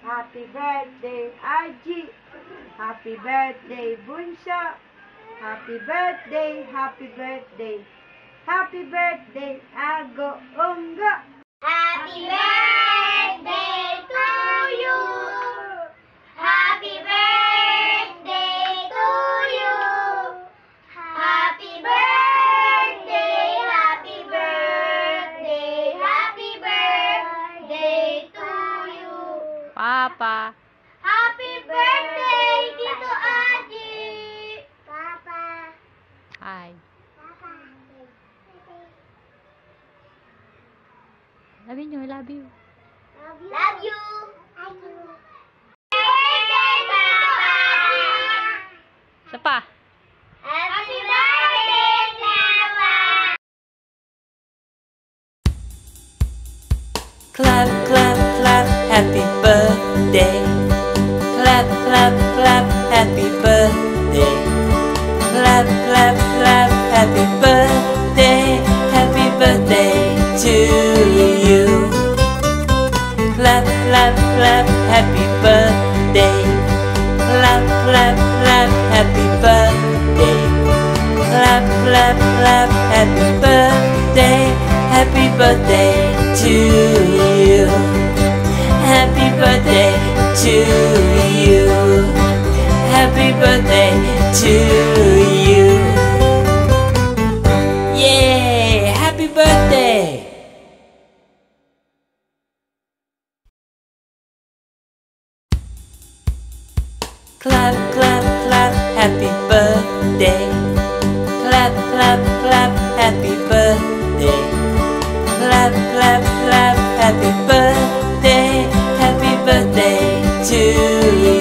Happy birthday, Aji. Happy birthday, Bunso. Happy birthday, happy birthday. Happy birthday, Ago Ungo. Happy birthday to you. Happy birthday to you. Happy birthday, happy birthday, happy birthday to you. Papa. Happy birthday, Tito Aji. Papa. Hi. Papa. Love you, love you. Love you. Love you. Birthday, Papa. Isa pa. Happy birthday, Papa. Clap, clap, clap, happy birthday. Clap, clap, clap, happy birthday. Clap, clap, clap, happy birthday. Happy birthday to you. Clap, clap, clap, happy birthday. Clap, clap, clap, happy birthday. Clap, clap, clap, happy birthday. Happy birthday to you. Happy birthday to you. Happy birthday to you. Yeah, happy birthday. Clap, clap, clap, happy birthday. Clap, clap, clap, happy birthday. Clap, clap, clap, happy birthday. Happy birthday to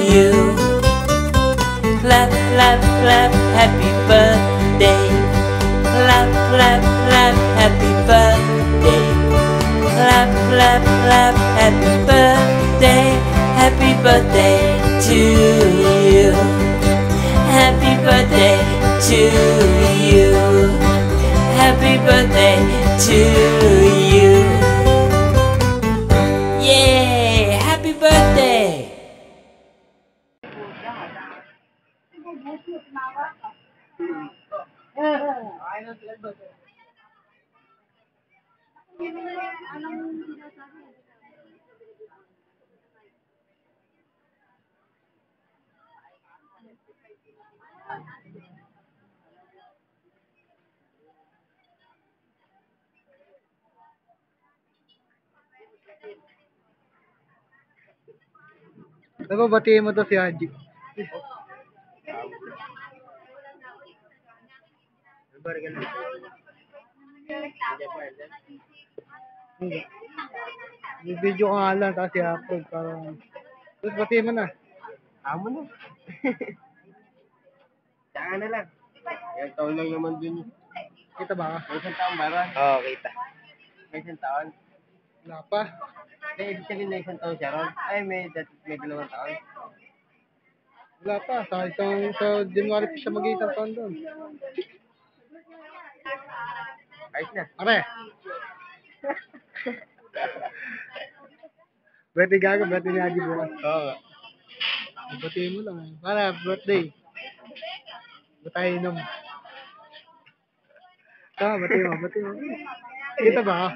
you. Clap, clap, clap, happy birthday. Clap, clap, clap, happy birthday. Clap, clap, clap, happy birthday. Happy birthday to you. Happy birthday to you. Happy birthday to you. Yeah, happy birthday. Ako, batiin mo to si Haji. Video ko nga lang, tapos i-upload para... Tapos batiin mo na. Amo na. Saan na lang. Yung taon lang naman dun. Kita ba? May isang taon ba ron? Oo, kita. May isang taon. Wala pa. May ibig sabihin na isang taon siya ron. Ay, may 2 taon. Wala pa. Sa January pa siya mag-iitang taon doon. Ayos na. Are! Birthday gago, birthday ni Haji bukas. Oo. Batiin mo lang. Para, birthday. Ba't tayo inom? Batiin mo. Kita ba?